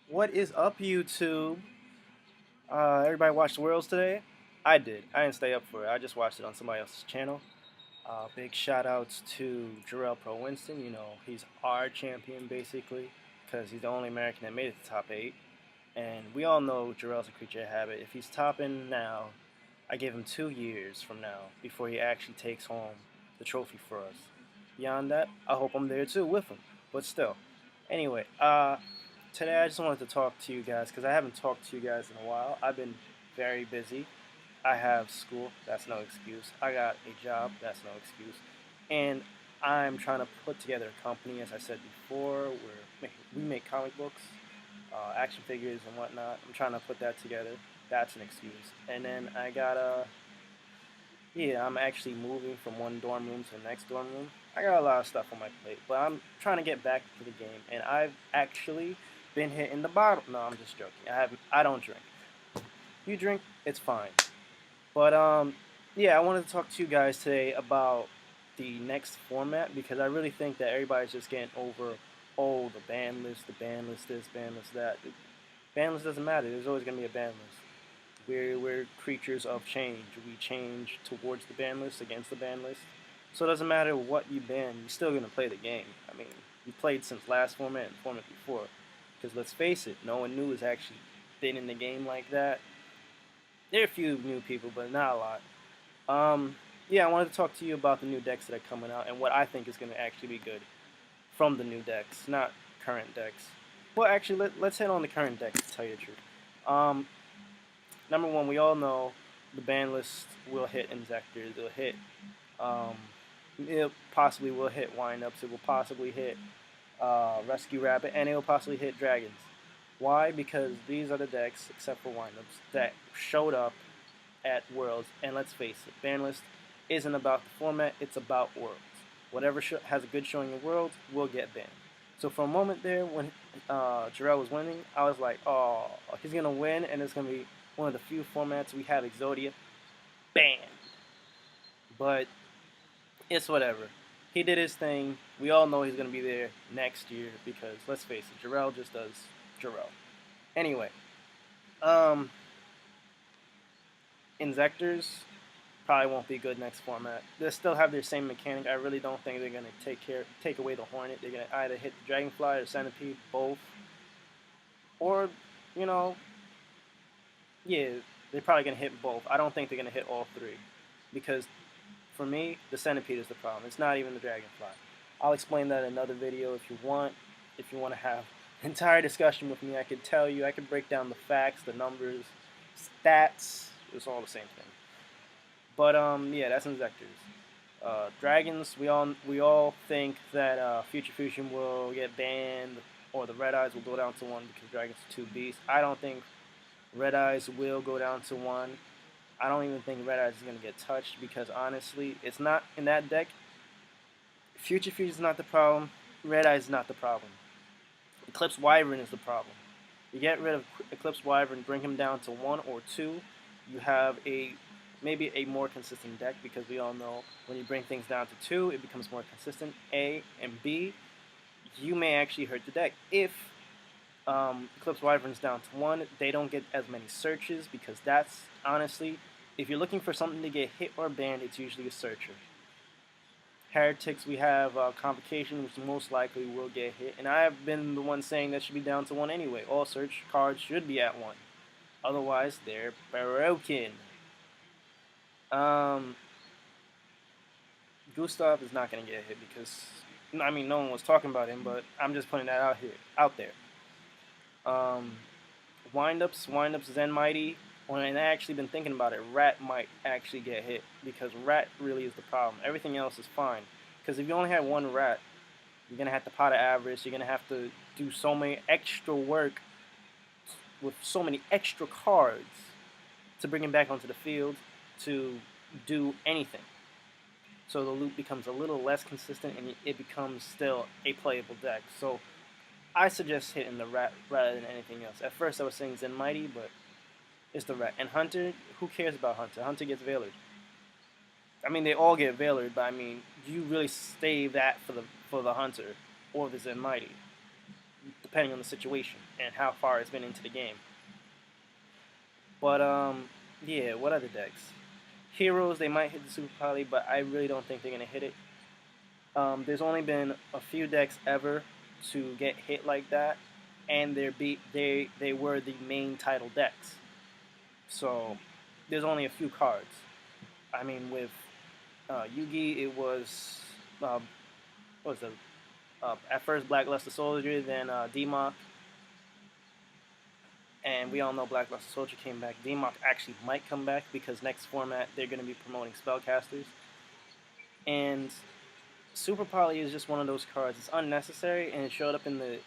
What is up, YouTube? Everybody watched the Worlds today? I did. I didn't stay up for it. I just watched it on somebody else's channel. Big shout outs to Jarrell Pro Winston. You know, he's our champion basically because he's the only American that made it to top 8. And we all know Jarrell's a creature of habit. If he's topping now, I give him 2 years from now before he actually takes home the trophy for us. Beyond that, I hope I'm there too with him. But still, anyway, today I just wanted to talk to you guys because I haven't talked to you guys in a while. I've been very busy. I have school, that's no excuse. I got a job, that's no excuse. And I'm trying to put together a company, as I said before, where we make comic books, action figures, and whatnot. I'm trying to put that together. That's an excuse. And then I got yeah, I'm actually moving from one dorm room to the next dorm room. I got a lot of stuff on my plate, but I'm trying to get back to the game, and I've actually been hitting the bottle. No, I'm just joking. I don't drink. You drink, it's fine. But yeah, I wanted to talk to you guys today about the next format because I really think that everybody's just getting over, oh, the ban list this, ban list that. Ban list doesn't matter. There's always gonna be a ban list. We're creatures of change. We change towards the ban list, against the ban list. So it doesn't matter what you ban, you're still gonna play the game. I mean, you played since last format and format before. Because let's face it, no one new has actually been in the game like that. There are a few new people, but not a lot. Yeah, I wanted to talk to you about the new decks that are coming out and what I think is going to actually be good from the new decks, not current decks. Well, actually, let's hit on the current decks to tell you the truth. Um, Number one, we all know the ban list will hit Inzectors. It'll hit. Um, it possibly will hit Windups. It will possibly hit Rescue Rabbit, and it will possibly hit Dragons. Why? Because these are the decks, except for Windups, that showed up at Worlds. And let's face it, ban list isn't about the format; it's about Worlds. Whatever has a good showing in Worlds will get banned. So for a moment there, when Jarrell was winning, I was like, "Oh, he's gonna win, and it's gonna be one of the few formats we have Exodia banned." But it's whatever. He did his thing. We all know he's gonna be there next year because let's face it, Jarrell just does Jarrell. Anyway, um, Inzectors probably won't be good next format. They'll still have their same mechanic. I really don't think they're gonna take away the Hornet. They're gonna either hit the Dragonfly or Centipede, both, or you know, yeah, they're probably gonna hit both. I don't think they're gonna hit all three, because for me, the Centipede is the problem. It's not even the Dragonfly. I'll explain that in another video if you want. If you want to have an entire discussion with me, I could tell you. I could break down the facts, the numbers, stats. It's all the same thing. But yeah, that's Inzectors. Dragons, we all think that Future Fusion will get banned or the Red Eyes will go down to one because Dragons are two beasts. I don't think Red Eyes will go down to one. I don't even think Red Eyes is going to get touched because honestly, it's not in that deck. Future Fusion is not the problem. Red Eyes is not the problem. Eclipse Wyvern is the problem. You get rid of Eclipse Wyvern, bring him down to one or two. You have a maybe a more consistent deck because we all know when you bring things down to two, it becomes more consistent. A and B, you may actually hurt the deck if Eclipse Wyvern's down to one. They don't get as many searches because that's honestly, if you're looking for something to get hit or banned, it's usually a searcher. Heretics, we have Convocation, which most likely will get hit. And I have been the one saying that should be down to one anyway. All search cards should be at one. Otherwise, they're broken. Um, Gustav is not going to get hit because, I mean, no one was talking about him, but I'm just putting that out there. Um, Windups, Zen Mighty. When I actually been thinking about it, Rat might actually get hit because Rat really is the problem. Everything else is fine. Because if you only have one Rat, you're gonna have to pot of avarice. You're gonna have to do so many extra work with so many extra cards to bring him back onto the field to do anything. So the loop becomes a little less consistent and it becomes still a playable deck. So I suggest hitting the Rat rather than anything else. At first I was saying Zen Mighty, but it's the Rat. And Hunter, who cares about Hunter? Hunter gets Veilered. I mean, they all get Veilered, but I mean, you really save that for the Hunter or the Zen Mighty. depending on the situation and how far it's been into the game. But yeah, what other decks? Heroes, they might hit the Super Poly, but I really don't think they're gonna hit it. There's only been a few decks ever to get hit like that, and they were the main title decks. So there's only a few cards. I mean, with Yugi, it was what was it? At first Blackluster Soldier, then D-Mock, and we all know Blackluster Soldier came back. D-Mock actually might come back because next format they're going to be promoting spellcasters, and Super Poly is just one of those cards. It's unnecessary, and it showed up in the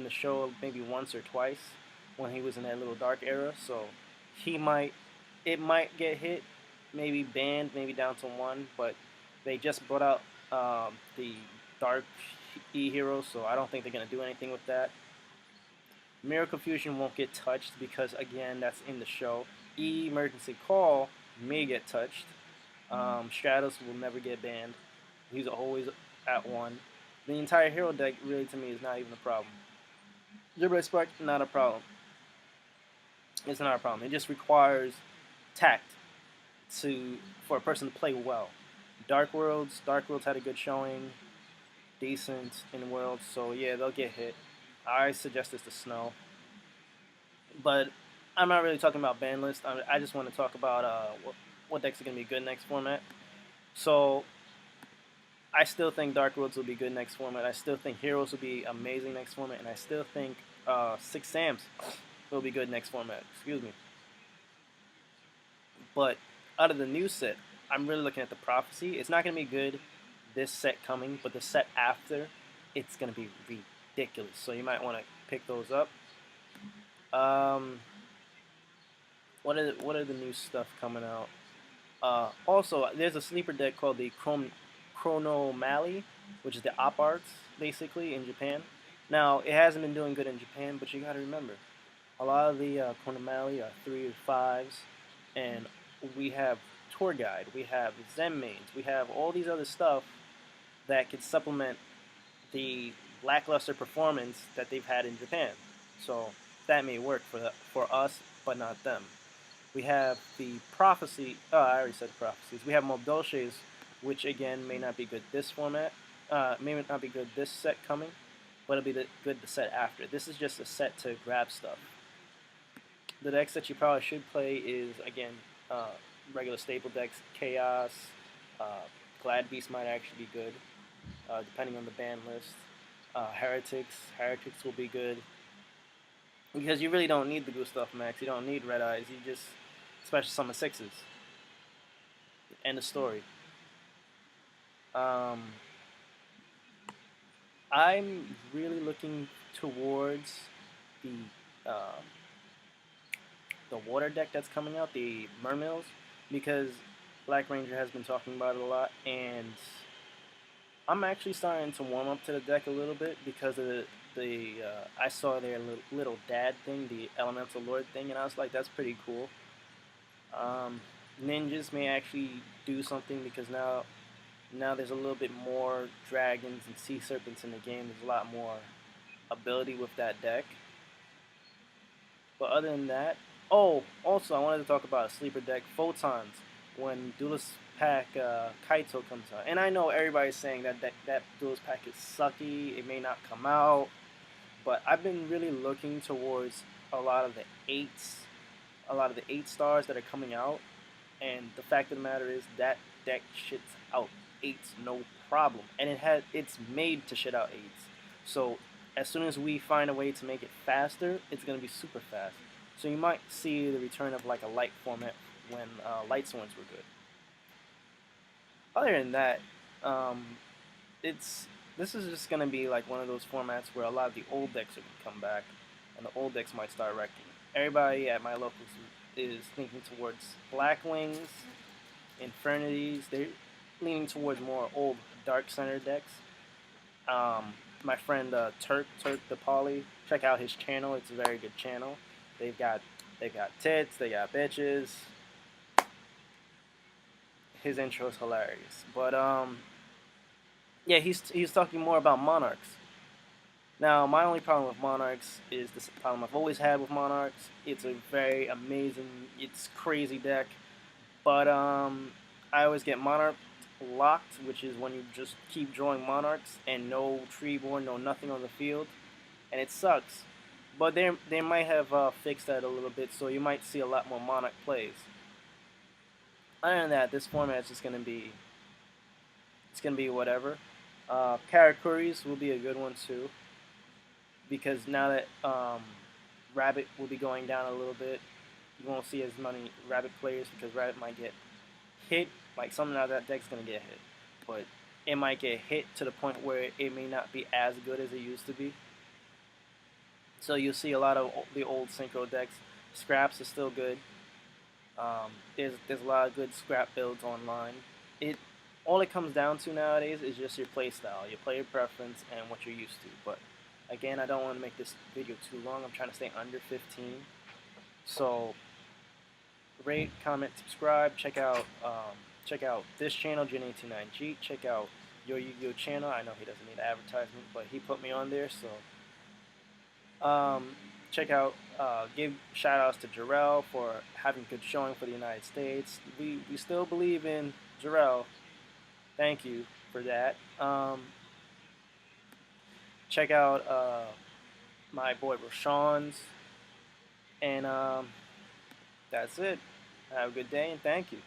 show maybe once or twice when he was in that little dark era. So he might it might get hit, maybe banned, maybe down to one. But they just brought out the dark E heroes, so I don't think they're gonna do anything with that. Miracle Fusion won't get touched because again that's in the show. E Emergency Call may get touched. Stratos will never get banned. He's always at one. The entire hero deck really to me is not even a problem. Dribble Spark, not a problem. It's not a problem. It just requires tact for a person to play well. Dark Worlds had a good showing, decent in Worlds, so yeah, they'll get hit. I suggest this to Snow, but I'm not really talking about ban list. I just want to talk about what decks are going to be good next format. So I still think Dark Worlds will be good next format. I still think Heroes will be amazing next format, and I still think Six Sams will be good next format. Excuse me. But out of the new set, I'm really looking at the Prophecy. It's not going to be good this set coming, but the set after, it's going to be ridiculous. So you might want to pick those up. What are the new stuff coming out? Also, there's a sleeper deck called the Chronomally, which is the Op Arts, basically, in Japan. Now, it hasn't been doing good in Japan, but you gotta remember, a lot of the Chronomally are 3 or 5s, and we have Tour Guide, we have Zen Mains, we have all these other stuff that could supplement the lackluster performance that they've had in Japan. So that may work for us, but not them. We have the Prophecy. Oh, I already said Prophecies. We have Mobdolches, which again may not be good this format. May not be good this set coming, but it'll be good the set after. This is just a set to grab stuff. The decks that you probably should play is again regular staple decks. Chaos, Glad Beast might actually be good, depending on the ban list. Heretics will be good because you really don't need the Gustav Max. You don't need Red Eyes. You just special summon 6s. End of story. I'm really looking towards the water deck that's coming out, the Mermills, because Black Ranger has been talking about it a lot, and I'm actually starting to warm up to the deck a little bit because of I saw their little dad thing, the Elemental Lord thing, and I was like, that's pretty cool. Ninjas may actually do something because now there's a little bit more dragons and sea serpents in the game. There's a lot more ability with that deck. But other than that, oh, also I wanted to talk about a sleeper deck, Photons, when Duelist Pack Kaito comes out. And I know everybody's saying that Duelist Pack is sucky, it may not come out, but I've been really looking towards a lot of the 8 stars that are coming out, and the fact of the matter is that deck shits out 8s no problem, and it's made to shit out 8s. So as soon as we find a way to make it faster, it's gonna be super fast. So you might see the return of like a light format when light swords were good. Other than that, this is just gonna be like one of those formats where a lot of the old decks are gonna come back, and the old decks might start wrecking. Everybody at my locals is thinking towards Blackwings, Infernities. They're leaning towards more old Dark Center decks. My friend Turk the Poly, check out his channel. It's a very good channel. They've got tits, they got bitches. His intro is hilarious. But yeah, he's talking more about Monarchs. Now, my only problem with Monarchs is this problem I've always had with Monarchs. It's a very amazing, it's crazy deck, but I always get Monarch locked, which is when you just keep drawing Monarchs and no Treeborn, no nothing on the field, and it sucks. But they might have fixed that a little bit, so you might see a lot more Monarch plays. Other than that, this format is just gonna be whatever. Karakuris will be a good one too, because now that Rabbit will be going down a little bit, you won't see as many Rabbit players because Rabbit might get hit. Like something out of that deck's gonna get hit, but it might get hit to the point where it may not be as good as it used to be. So you'll see a lot of the old Synchro decks. Scraps is still good. There's a lot of good scrap builds online. It all it comes down to nowadays is just your play style, your player preference, and what you're used to. But again, I don't want to make this video too long. I'm trying to stay under 15. So rate, comment, subscribe. Check out this channel, Gen89G. Check out your Yu-Gi-Oh channel. I know he doesn't need advertisement, but he put me on there, so check out, give shout outs to Jarrell for having good showing for the United States. We still believe in Jarrell. Thank you for that. Check out my boy Rashawn's, and that's it. Have a good day and thank you.